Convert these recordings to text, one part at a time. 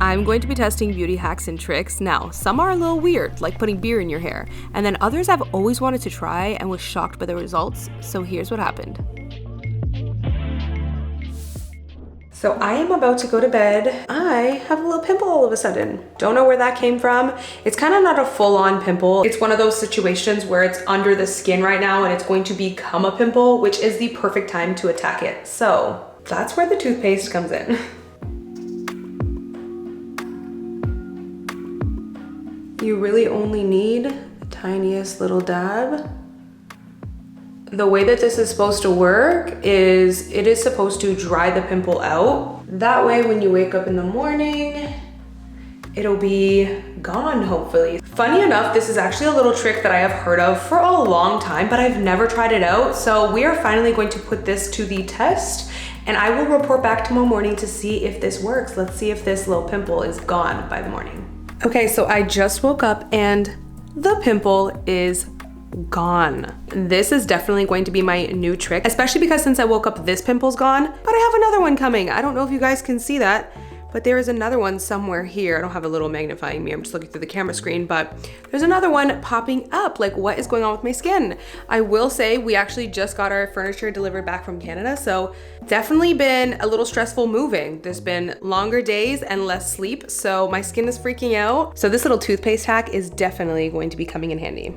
I'm going to be testing beauty hacks and tricks. Now, some are a little weird, like putting beer in your hair, and then others I've always wanted to try and was shocked by the results, so here's what happened. So I am about to go to bed. I have a little pimple all of a sudden. Don't know where that came from. It's kind of not a full-on pimple. It's one of those situations where it's under the skin right now and it's going to become a pimple, which is the perfect time to attack it. So that's where the toothpaste comes in. You really only need the tiniest little dab. The way that this is supposed to work is it is supposed to dry the pimple out. That way, when you wake up in the morning, it'll be gone, hopefully. Funny enough, this is actually a little trick that I have heard of for a long time, but I've never tried it out. So we are finally going to put this to the test, and I will report back tomorrow morning to see if this works. Let's see if this little pimple is gone by the morning. Okay, so I just woke up and the pimple is gone. This is definitely going to be my new trick, especially because since I woke up, this pimple's gone, but I have another one coming. I don't know if you guys can see that, but there is another one somewhere here. I don't have a little magnifying mirror, I'm just looking through the camera screen, but there's another one popping up. Like, what is going on with my skin? I will say we actually just got our furniture delivered back from Canada, so definitely been a little stressful moving. There's been longer days and less sleep, so my skin is freaking out. So this little toothpaste hack is definitely going to be coming in handy.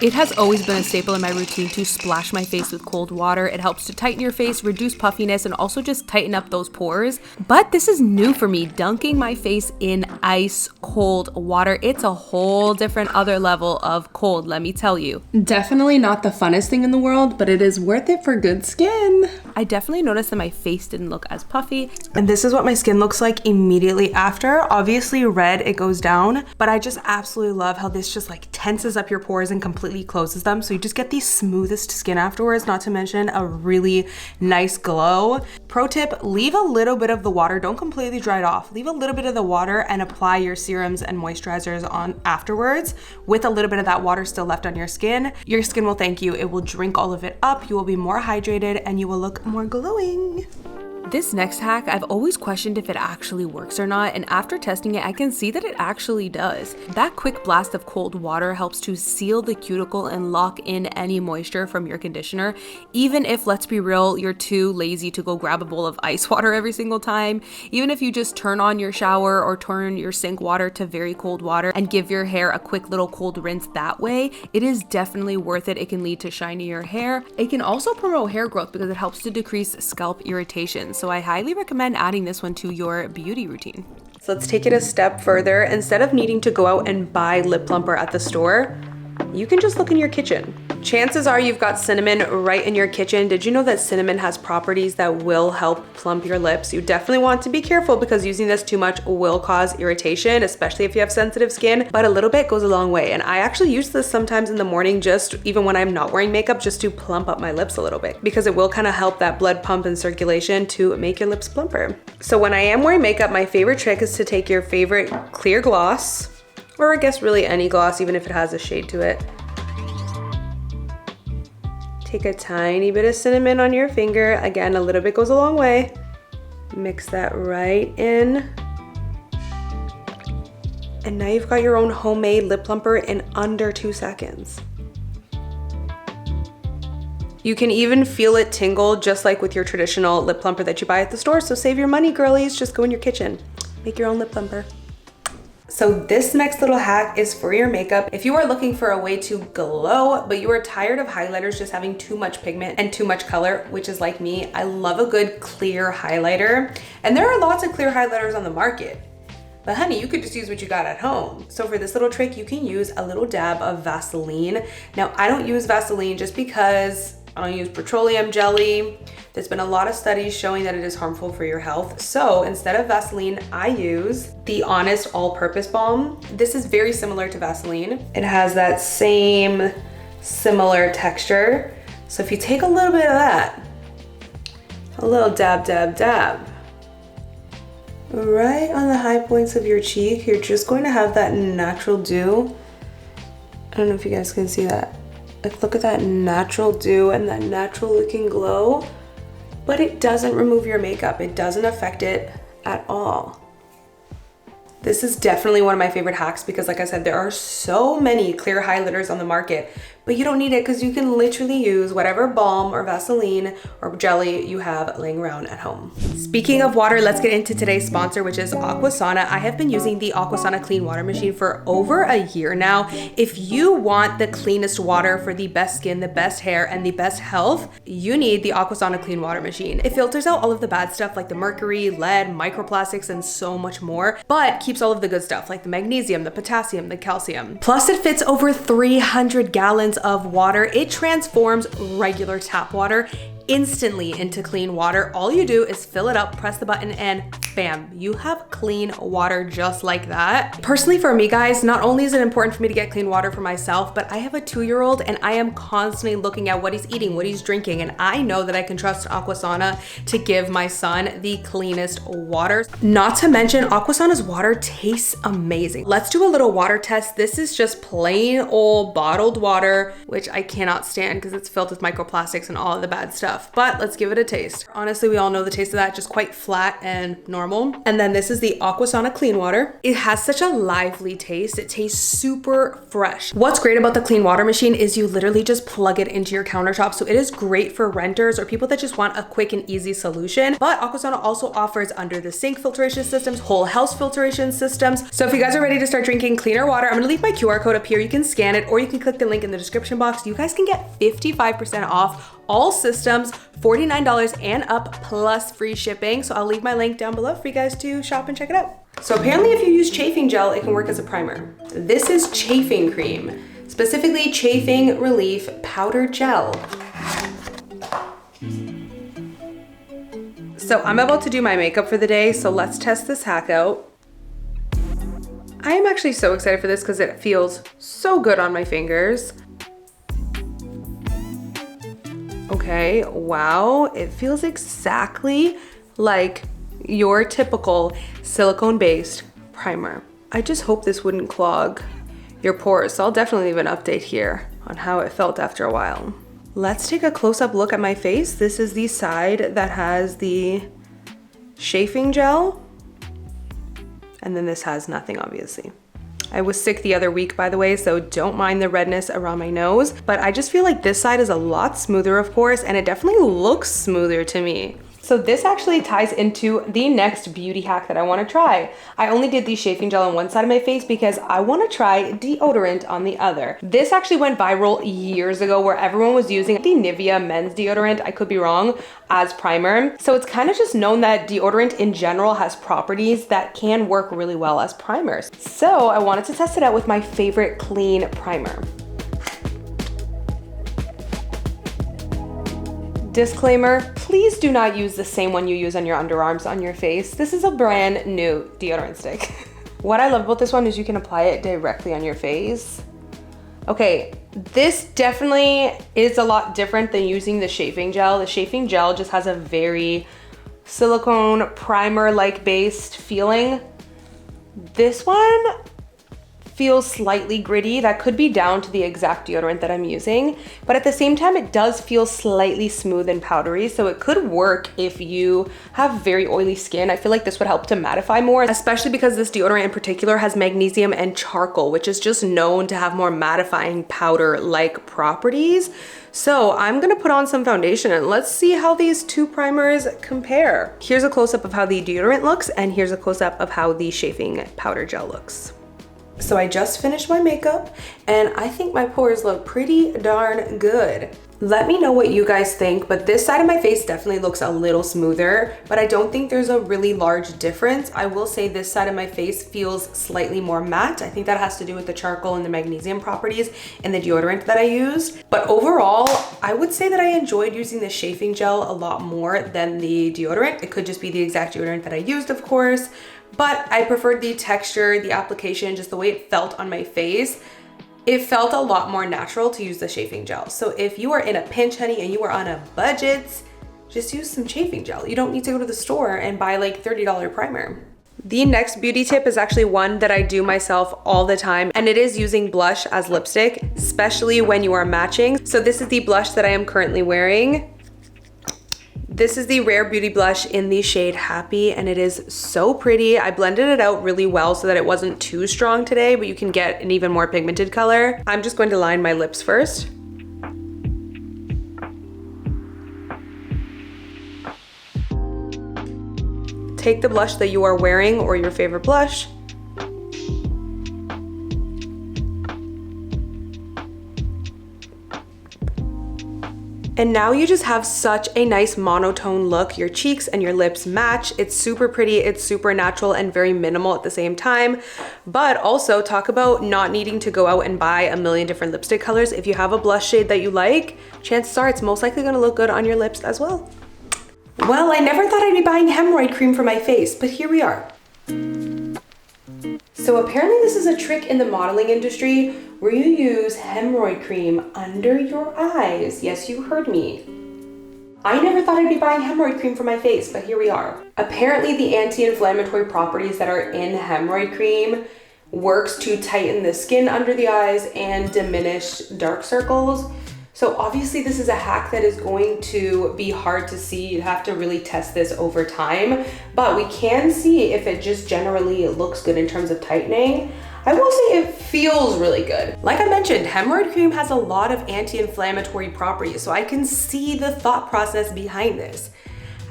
It has always been a staple in my routine to splash my face with cold water. It helps to tighten your face, reduce puffiness, and also just tighten up those pores. But this is new for me, dunking my face in ice cold water. It's a whole different other level of cold, let me tell you. Definitely not the funnest thing in the world, but it is worth it for good skin. I definitely noticed that my face didn't look as puffy. And this is what my skin looks like immediately after. Obviously red, it goes down, but I just absolutely love how this just like tenses up your pores and completely closes them, so you just get the smoothest skin afterwards, not to mention a really nice glow. Pro tip, leave a little bit of the water, don't completely dry it off. Leave a little bit of the water and apply your serums and moisturizers on afterwards with a little bit of that water still left on your skin. Your skin will thank you. It will drink all of it up, you will be more hydrated, and you will look more glowing. This next hack, I've always questioned if it actually works or not, and after testing it, I can see that it actually does. That quick blast of cold water helps to seal the cuticle and lock in any moisture from your conditioner, even if, let's be real, you're too lazy to go grab a bowl of ice water every single time. Even if you just turn on your shower or turn your sink water to very cold water and give your hair a quick little cold rinse that way, it is definitely worth it. It can lead to shinier hair. It can also promote hair growth because it helps to decrease scalp irritation. So I highly recommend adding this one to your beauty routine. So let's take it a step further. Instead of needing to go out and buy lip plumper at the store, you can just look in your kitchen. Chances are you've got cinnamon right in your kitchen. Did you know that cinnamon has properties that will help plump your lips? You definitely want to be careful because using this too much will cause irritation, especially if you have sensitive skin, but a little bit goes a long way. And I actually use this sometimes in the morning, just even when I'm not wearing makeup, just to plump up my lips a little bit, because it will kind of help that blood pump and circulation to make your lips plumper. So when I am wearing makeup, my favorite trick is to take your favorite clear gloss, or I guess really any gloss, even if it has a shade to it. Take a tiny bit of cinnamon on your finger. Again, a little bit goes a long way. Mix that right in. And now you've got your own homemade lip plumper in under 2 seconds. You can even feel it tingle just like with your traditional lip plumper that you buy at the store. So save your money, girlies. Just go in your kitchen. Make your own lip plumper. So this next little hack is for your makeup. If you are looking for a way to glow, but you are tired of highlighters just having too much pigment and too much color, which is like me, I love a good clear highlighter. And there are lots of clear highlighters on the market. But honey, you could just use what you got at home. So for this little trick, you can use a little dab of Vaseline. Now, I don't use Vaseline just because I don't use petroleum jelly. There's been a lot of studies showing that it is harmful for your health. So instead of Vaseline, I use the Honest All-Purpose Balm. This is very similar to Vaseline. It has that same similar texture. So if you take a little bit of that, a little dab, dab, dab, right on the high points of your cheek, you're just going to have that natural dew. I don't know if you guys can see that. Like, look at that natural dew and that natural looking glow. but it doesn't remove your makeup. It doesn't affect it at all. This is definitely one of my favorite hacks because like I said, there are so many clear highlighters on the market, but you don't need it because you can literally use whatever balm or Vaseline or jelly you have laying around at home. Speaking of water, let's get into today's sponsor, which is Aquasana. I have been using the Aquasana clean water machine for over a year now. If you want the cleanest water for the best skin, the best hair, and the best health, you need the Aquasana clean water machine. It filters out all of the bad stuff like the mercury, lead, microplastics, and so much more, but keeps all of the good stuff like the magnesium, the potassium, the calcium. Plus it fits over 300 gallons of water. It transforms regular tap water instantly into clean water. All you do is fill it up, press the button, and bam, you have clean water just like that. Personally for me guys, not only is it important for me to get clean water for myself, but I have a 2-year-old and I am constantly looking at what he's eating, what he's drinking, and I know that I can trust Aquasana to give my son the cleanest water. Not to mention Aquasana's water tastes amazing. Let's do a little water test. This is just plain old bottled water, which I cannot stand because it's filled with microplastics and all of the bad stuff. But let's give it a taste. Honestly, we all know the taste of that, just quite flat and normal. And then this is the Aquasana clean water. It has such a lively taste. It tastes super fresh. What's great about the clean water machine is you literally just plug it into your countertop. So it is great for renters or people that just want a quick and easy solution. But Aquasana also offers under the sink filtration systems, whole house filtration systems. So if you guys are ready to start drinking cleaner water, I'm gonna leave my QR code up here. You can scan it or you can click the link in the description box. You guys can get 55% off all systems, $49 and up plus free shipping. So I'll leave my link down below for you guys to shop and check it out. So apparently if you use chafing gel, it can work as a primer. This is chafing cream, specifically chafing relief powder gel. So I'm about to do my makeup for the day, so let's test this hack out. I am actually so excited for this because it feels so good on my fingers. Okay, wow, it feels exactly like your typical silicone-based primer. I just hope this wouldn't clog your pores, so I'll definitely leave an update here on how it felt after a while. Let's take a close-up look at my face. This is the side that has the chafing gel, and then this has nothing, obviously. I was sick the other week, by the way, so don't mind the redness around my nose, but I just feel like this side is a lot smoother, of course, and it definitely looks smoother to me. So this actually ties into the next beauty hack that I want to try. I only did the chafing gel on one side of my face because I want to try deodorant on the other. This actually went viral years ago where everyone was using the Nivea men's deodorant, I could be wrong, as primer. So it's kind of just known that deodorant in general has properties that can work really well as primers. So I wanted to test it out with my favorite clean primer. Disclaimer, please do not use the same one you use on your underarms on your face. This is a brand new deodorant stick. What I love about this one is you can apply it directly on your face. Okay, this definitely is a lot different than using the chafing gel. The chafing gel just has a very silicone primer-like based feeling. This one feels slightly gritty. That could be down to the exact deodorant that I'm using, but at the same time, it does feel slightly smooth and powdery, so it could work if you have very oily skin. I feel like this would help to mattify more, especially because this deodorant in particular has magnesium and charcoal, which is just known to have more mattifying powder-like properties. So I'm gonna put on some foundation and let's see how these two primers compare. Here's a close-up of how the deodorant looks, and here's a close-up of how the chafing powder gel looks. So I just finished my makeup and I think my pores look pretty darn good. Let me know what you guys think, but this side of my face definitely looks a little smoother, but I don't think there's a really large difference. I will say this side of my face feels slightly more matte. I think that has to do with the charcoal and the magnesium properties in the deodorant that I used. But overall, I would say that I enjoyed using the chafing gel a lot more than the deodorant. It could just be the exact deodorant that I used, of course, but I preferred the texture, the application, just the way it felt on my face. It felt a lot more natural to use the chafing gel. So if you are in a pinch, honey, and you are on a budget, just use some chafing gel. You don't need to go to the store and buy like $30 primer. The next beauty tip is actually one that I do myself all the time, and it is using blush as lipstick, especially when you are matching. So this is the blush that I am currently wearing. This is the Rare Beauty blush in the shade Happy, and it is so pretty. I blended it out really well so that it wasn't too strong today, but you can get an even more pigmented color. I'm just going to line my lips first. Take the blush that you are wearing or your favorite blush, and now you just have such a nice monotone look. Your cheeks and your lips match. It's super pretty, it's super natural and very minimal at the same time. But also talk about not needing to go out and buy a million different lipstick colors. If you have a blush shade that you like, chances are it's most likely gonna look good on your lips as well. Well, I never thought I'd be buying hemorrhoid cream for my face, but here we are. So apparently this is a trick in the modeling industry where you use hemorrhoid cream under your eyes. Yes, you heard me. I never thought I'd be buying hemorrhoid cream for my face, but here we are. Apparently the anti-inflammatory properties that are in hemorrhoid cream works to tighten the skin under the eyes and diminish dark circles. So obviously this is a hack that is going to be hard to see. You have to really test this over time, but we can see if it just generally looks good in terms of tightening. I will say it feels really good. Like I mentioned, hemorrhoid cream has a lot of anti-inflammatory properties, so I can see the thought process behind this.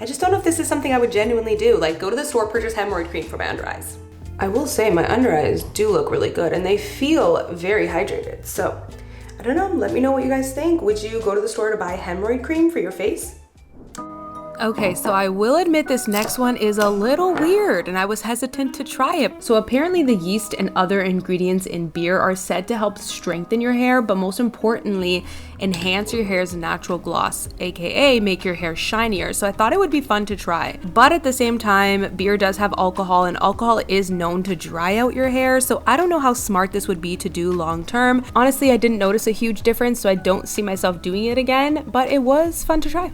I just don't know if this is something I would genuinely do, like go to the store, purchase hemorrhoid cream for my under eyes. I will say my under eyes do look really good and they feel very hydrated, so I don't know, let me know what you guys think. Would you go to the store to buy hemorrhoid cream for your face? Okay, so I will admit this next one is a little weird and I was hesitant to try it. So apparently the yeast and other ingredients in beer are said to help strengthen your hair, but most importantly, enhance your hair's natural gloss, aka make your hair shinier. So I thought it would be fun to try. But at the same time, beer does have alcohol and alcohol is known to dry out your hair. So I don't know how smart this would be to do long term. Honestly, I didn't notice a huge difference, so I don't see myself doing it again, but it was fun to try.